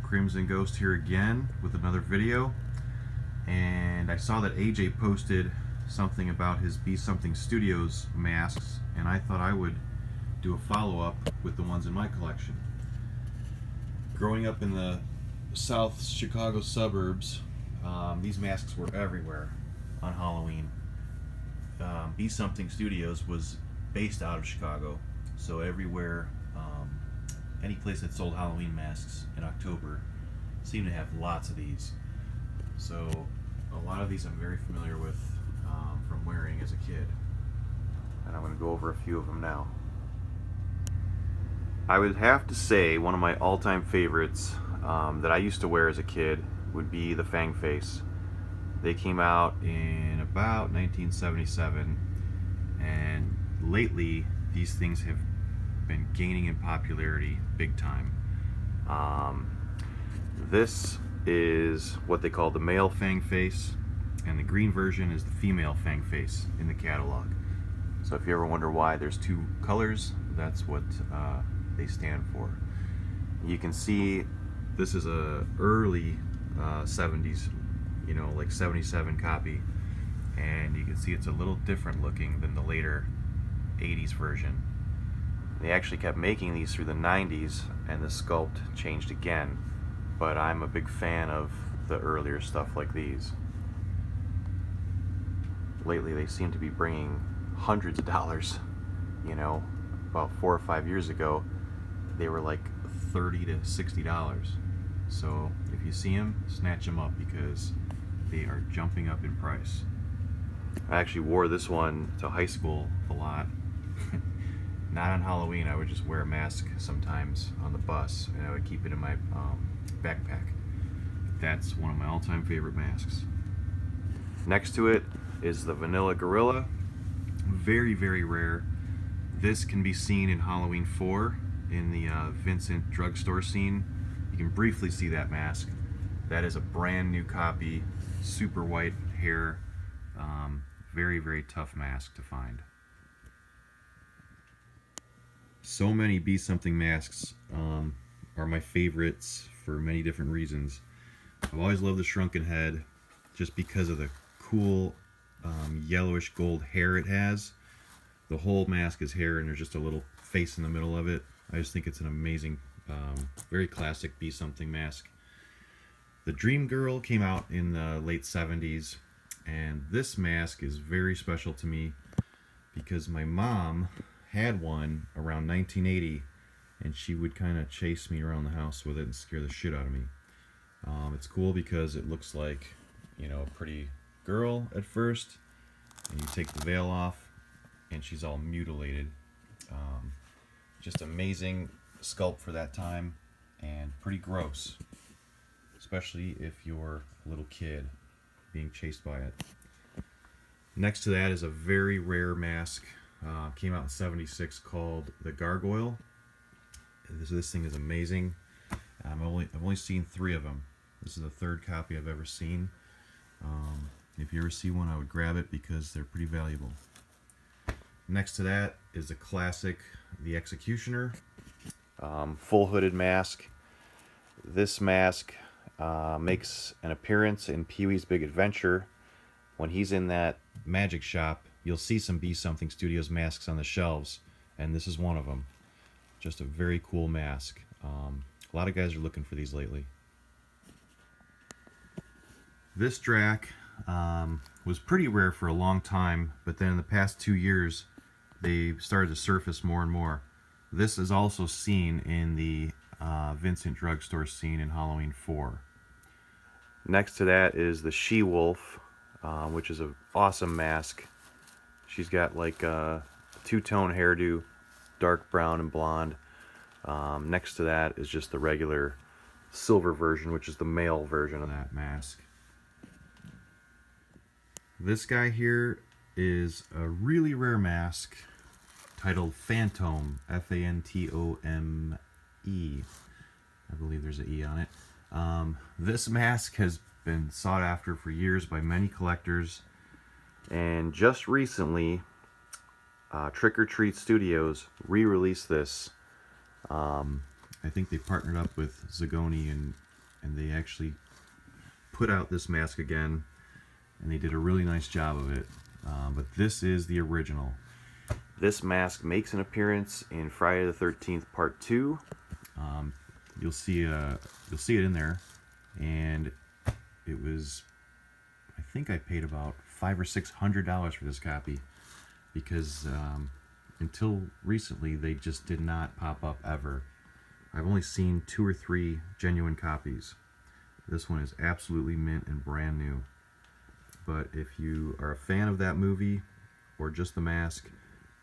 Crimson Ghost here again with another video, and I saw that AJ posted something about his Be Something Studios masks, and I thought I would do a follow-up with the ones in my collection. Growing up in the South Chicago suburbs, these masks were everywhere on Halloween. Be Something Studios was based out of Chicago, so everywhere, any place that sold Halloween masks in October seemed to have lots of these. So a lot of these I'm very familiar with from wearing as a kid, and I'm going to go over a few of them now. I would have to say one of my all-time favorites that I used to wear as a kid would be the Fang Face. They came out in about 1977, and lately these things have been gaining in popularity big time. This is what they call the male Fang Face, and the green version is the female Fang Face in the catalog. So if you ever wonder why there's two colors, that's what they stand for. You can see this is a early 70s, you know, like 77 copy, and you can see it's a little different looking than the later 80s version. They actually kept making these through the 90s, and the sculpt changed again, but I'm a big fan of the earlier stuff like these. Lately they seem to be bringing hundreds of dollars. You know, about 4 or 5 years ago they were like $30 to $60. So if you see them, snatch them up because they are jumping up in price. I actually wore this one to high school a lot. Not on Halloween. I would just wear a mask sometimes on the bus, and I would keep it in my backpack. That's one of my all-time favorite masks. Next to it is the Vanilla Gorilla. Very, very rare. This can be seen in Halloween 4 in the Vincent drugstore scene. You can briefly see that mask. That is a brand new copy, super white hair. Very, very tough mask to find. So many Be Something masks are my favorites for many different reasons. I've always loved the shrunken head just because of the cool yellowish gold hair it has. The whole mask is hair, and there's just a little face in the middle of it. I just think it's an amazing, very classic Be Something mask. The Dream Girl came out in the late 70s, and this mask is very special to me because my mom had one around 1980, and she would kind of chase me around the house with it and scare the shit out of me. It's cool because it looks like, you know, a pretty girl at first, and you take the veil off and she's all mutilated. Just amazing sculpt for that time, and pretty gross, especially if you're a little kid being chased by it. Next to that is a very rare mask. Came out in 76, called the Gargoyle. This thing is amazing. I've only seen 3 of them. This is the 3rd copy I've ever seen. If you ever see one, I would grab it because they're pretty valuable. Next to that is the classic, the Executioner. Full hooded mask. This mask makes an appearance in Pee-wee's Big Adventure. When he's in that magic shop, you'll see some Be Something Studios masks on the shelves, and this is one of them. Just a very cool mask. A lot of guys are looking for these lately. This Drac was pretty rare for a long time, but then in the past 2 years they started to surface more and more. This is also seen in the Vincent drugstore scene in Halloween 4. Next to that is the SheWolf, which is an awesome mask. She's got like a two-tone hairdo, dark brown and blonde. Next to that is just the regular silver version, which is the male version of that mask. This guy here is a really rare mask titled Phantom, F-A-N-T-O-M-E. I believe there's an E on it. This mask has been sought after for years by many collectors, and just recently Trick or Treat Studios re-released this. I think they partnered up with Zagoni and and they actually put out this mask again, and they did a really nice job of it. But this is the original. This mask makes an appearance in Friday the 13th Part 2. You'll see it in there, and it was, I think I paid about $500 or $600 for this copy, because until recently they just did not pop up ever. I've only seen 2 or 3 genuine copies. This one is absolutely mint and brand new. But if you are a fan of that movie or just the mask,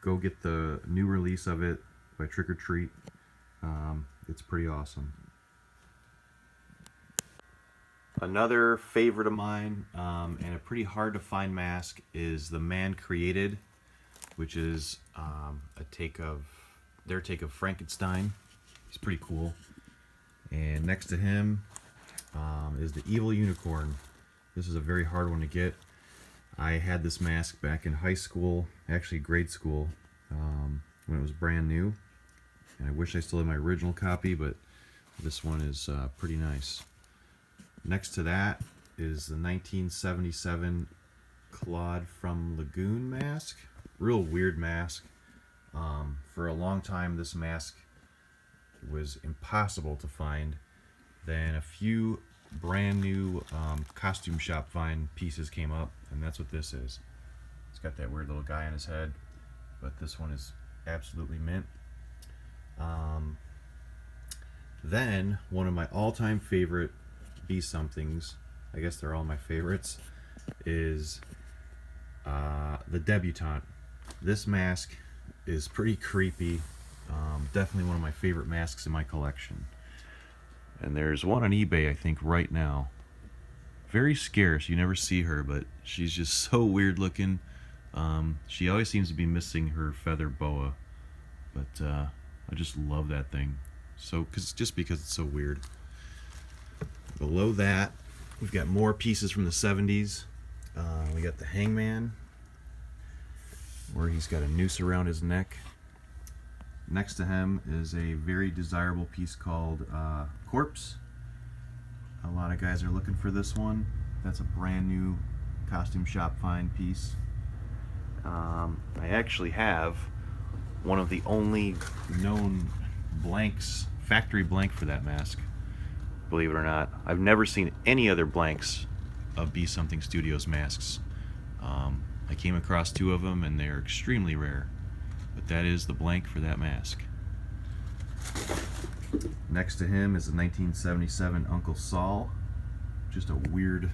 go get the new release of it by Trick or Treat. It's pretty awesome. Another favorite of mine, and a pretty hard to find mask, is the Man Created, which is their take of Frankenstein. He's pretty cool. And next to him is the Evil Unicorn. This is a very hard one to get. I had this mask back in high school, actually grade school, when it was brand new. And I wish I still had my original copy, but this one is pretty nice. Next to that is the 1977 Claude from Lagoon mask. Real weird mask. For a long time, this mask was impossible to find. Then a few brand new costume shop find pieces came up, and that's what this is. It's got that weird little guy on his head, but this one is absolutely mint. Then one of my all-time favorite be-somethings, I guess they're all my favorites, is the Debutante. This mask is pretty creepy. Definitely one of my favorite masks in my collection. And there's one on eBay, I think, right now. Very scarce. You never see her, but she's just so weird looking. She always seems to be missing her feather boa, but I just love that thing. So, just because it's so weird. Below that, we've got more pieces from the 70s. We got the Hangman, where he's got a noose around his neck. Next to him is a very desirable piece called Corpse. A lot of guys are looking for this one. That's a brand new costume shop find piece. I actually have one of the only known blanks, factory blank for that mask. Believe it or not, I've never seen any other blanks of Be Something Studios masks. I came across 2 of them, and they're extremely rare. But that is the blank for that mask. Next to him is the 1977 Uncle Saul. Just a weird,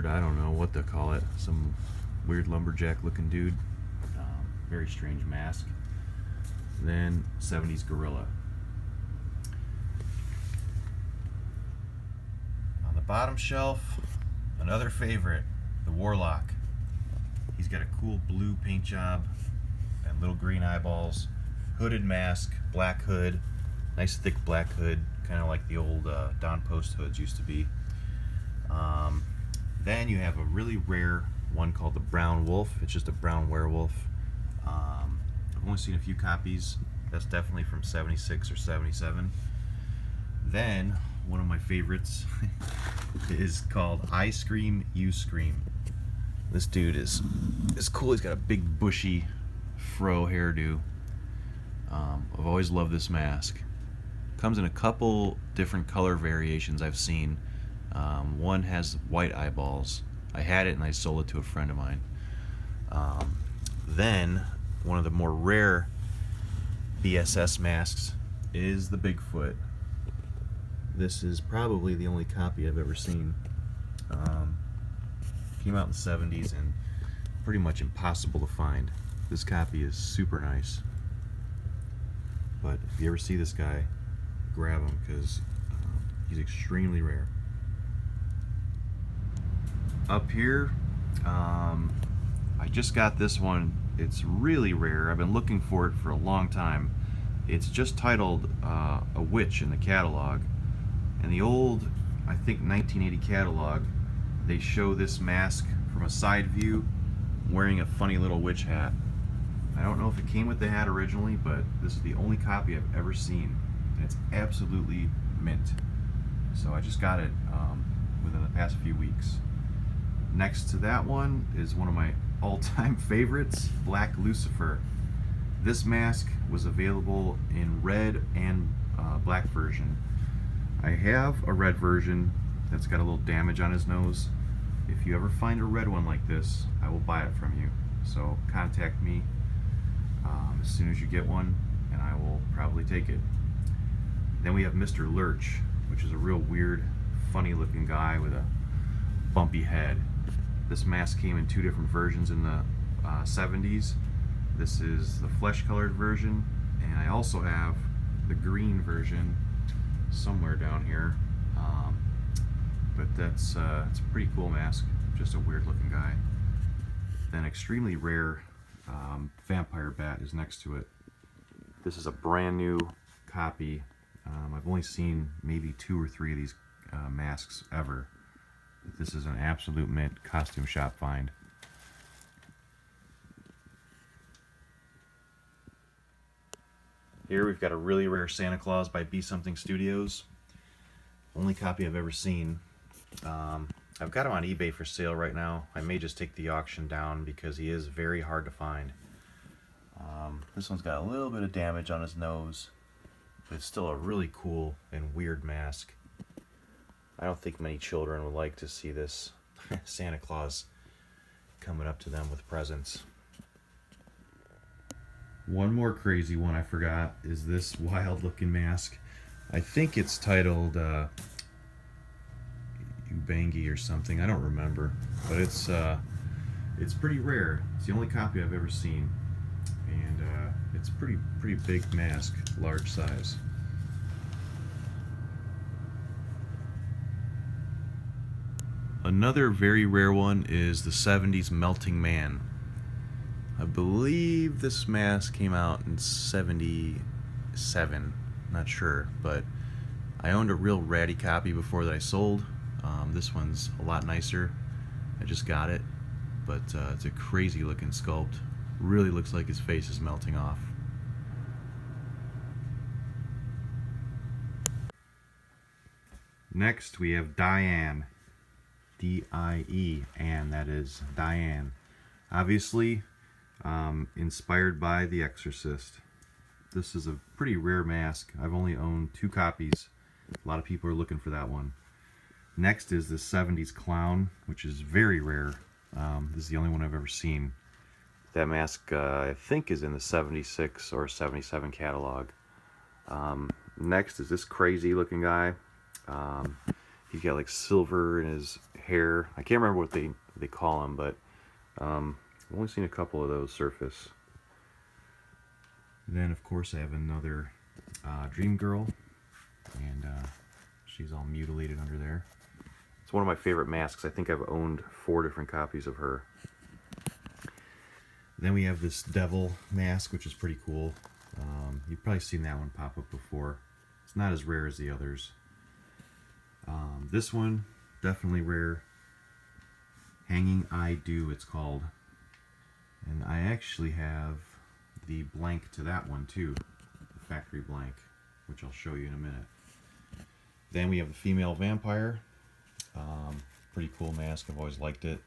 I don't know what to call it. Some weird lumberjack looking dude. Very strange mask. Then 70s Gorilla. On the bottom shelf, another favorite, the Warlock. He's got a cool blue paint job and little green eyeballs, hooded mask, black hood, nice thick black hood, kind of like the old Don Post hoods used to be. Then you have a really rare one called the Brown Wolf. It's just a brown werewolf. I've only seen a few copies. That's definitely from 76 or 77. Then one of my favorites is called I Scream, You Scream. This dude is cool. He's got a big bushy fro hairdo. I've always loved this mask. Comes in a couple different color variations I've seen. One has white eyeballs. I had it and I sold it to a friend of mine. Then one of the more rare BSS masks is the Bigfoot. This is probably the only copy I've ever seen. Came out in the 70s and pretty much impossible to find. This copy is super nice. But if you ever see this guy, grab him, because he's extremely rare. Up here, I just got this one. It's really rare. I've been looking for it for a long time. It's just titled A Witch in the catalog. In the old, I think 1980 catalog, they show this mask from a side view wearing a funny little witch hat. I don't know if it came with the hat originally, but this is the only copy I've ever seen, and it's absolutely mint. So I just got it within the past few weeks. Next to that one is one of my all-time favorites, Black Lucifer. This mask was available in red and black version. I have a red version that's got a little damage on his nose. If you ever find a red one like this, I will buy it from you. So contact me as soon as you get one, and I will probably take it. Then we have Mr. Lurch, which is a real weird, funny looking guy with a bumpy head. This mask came in two different versions in the 70s. This is the flesh colored version, and I also have the green version somewhere down here. But it's a pretty cool mask, just a weird looking guy. Then extremely rare vampire bat is next to it. This is a brand new copy. I've only seen maybe 2 or 3 of these masks ever. This is an absolute mint costume shop find. Here we've got a really rare Santa Claus by Be Something Studios. Only copy I've ever seen. I've got him on eBay for sale right now. I may just take the auction down because he is very hard to find. This one's got a little bit of damage on his nose, but it's still a really cool and weird mask. I don't think many children would like to see this Santa Claus coming up to them with presents. One more crazy one I forgot is this wild looking mask. I think it's titled Bangy or something. I don't remember, but it's pretty rare. It's the only copy I've ever seen, and it's pretty big mask, large size. Another very rare one is the 70s Melting Man. I believe this mask came out in 77, not sure, but I owned a real ratty copy before that I sold. This one's a lot nicer. I just got it, but it's a crazy looking sculpt. Really looks like his face is melting off. Next we have Diane. D-I-E-Anne, that is Diane. Obviously inspired by The Exorcist. This is a pretty rare mask. I've only owned 2 copies. A lot of people are looking for that one. Next is the 70s Clown, which is very rare. This is the only one I've ever seen. That mask I think is in the 76 or 77 catalog. Next is this crazy looking guy. He's got like silver in his hair. I can't remember what they call him, but I've only seen a couple of those surface. Then of course I have another Dream Girl, and she's all mutilated under there. It's one of my favorite masks. I think I've owned 4 different copies of her. Then we have this Devil mask, which is pretty cool. You've probably seen that one pop up before. It's not as rare as the others. This one, definitely rare. Hanging I Do, it's called. And I actually have the blank to that one too, the factory blank, which I'll show you in a minute. Then we have the female vampire. Pretty cool mask, I've always liked it.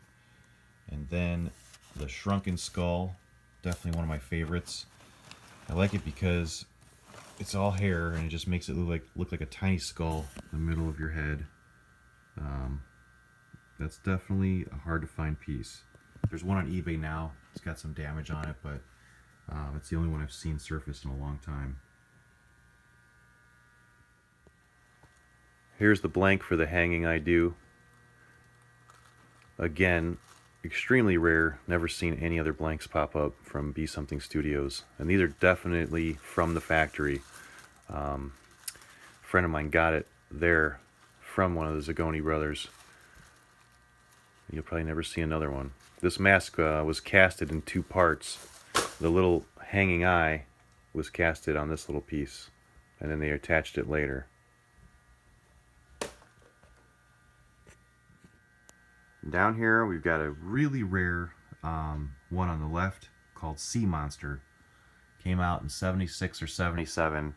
And then the Shrunken Skull, definitely one of my favorites. I like it because it's all hair and it just makes it look like a tiny skull in the middle of your head. That's definitely a hard to find piece. There's one on eBay now. It's got some damage on it, but it's the only one I've seen surface in a long time. Here's the blank for the Hanging I Do. Again, extremely rare. Never seen any other blanks pop up from Be Something Studios, and these are definitely from the factory. A friend of mine got it there from one of the Zagoni brothers. You'll probably never see another one. This mask was casted in 2 parts. The little hanging eye was casted on this little piece, and then they attached it later. Down here we've got a really rare one on the left called Sea Monster. Came out in 76 or 77.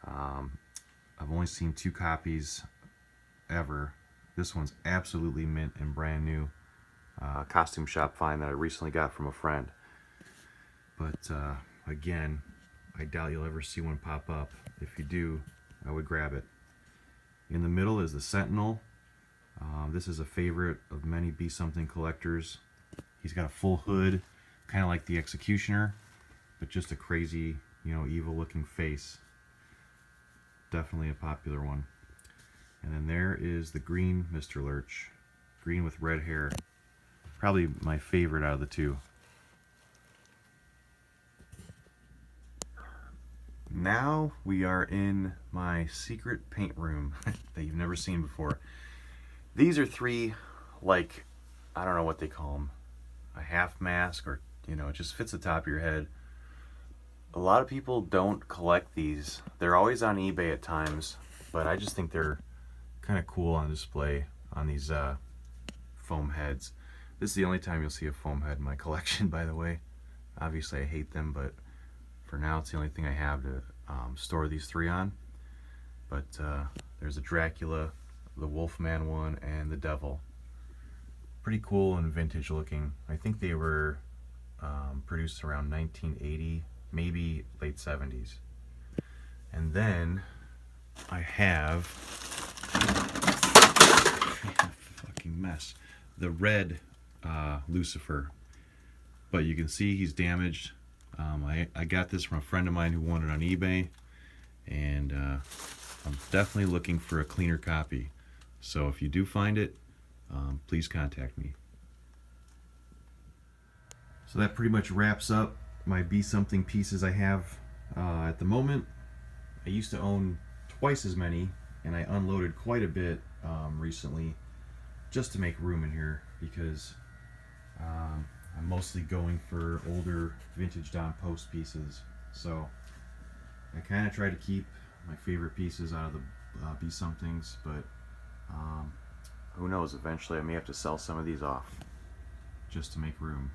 I've only seen 2 copies. ever. This one's absolutely mint and brand new. Costume shop find that I recently got from a friend. But again, I doubt you'll ever see one pop up. If you do, I would grab it. In the middle is the Sentinel. This is a favorite of many Be Something collectors. He's got a full hood, kind of like the Executioner, but just a crazy, evil looking face. Definitely a popular one. And then there is the green Mr. Lurch. Green with red hair. Probably my favorite out of the two. Now we are in my secret paint room that you've never seen before. These are three, like, I don't know what they call them. A half mask, or, it just fits the top of your head. A lot of people don't collect these. They're always on eBay at times, but I just think they're kind of cool on display on these foam heads. This is the only time you'll see a foam head in my collection, by the way. Obviously I hate them, but for now it's the only thing I have to store these three on. But there's a Dracula, the Wolfman one, and the Devil. Pretty cool and vintage looking. I think they were produced around 1980, maybe late 70s. And then I have fucking mess. The red Lucifer. But you can see he's damaged. I got this from a friend of mine who won it on eBay, and I'm definitely looking for a cleaner copy. So if you do find it, please contact me. So that pretty much wraps up my Be Something pieces I have at the moment. I used to own twice as many, and I unloaded quite a bit recently just to make room in here, because I'm mostly going for older vintage Don Post pieces. So I kind of try to keep my favorite pieces out of the Be Somethings, but who knows, eventually I may have to sell some of these off just to make room.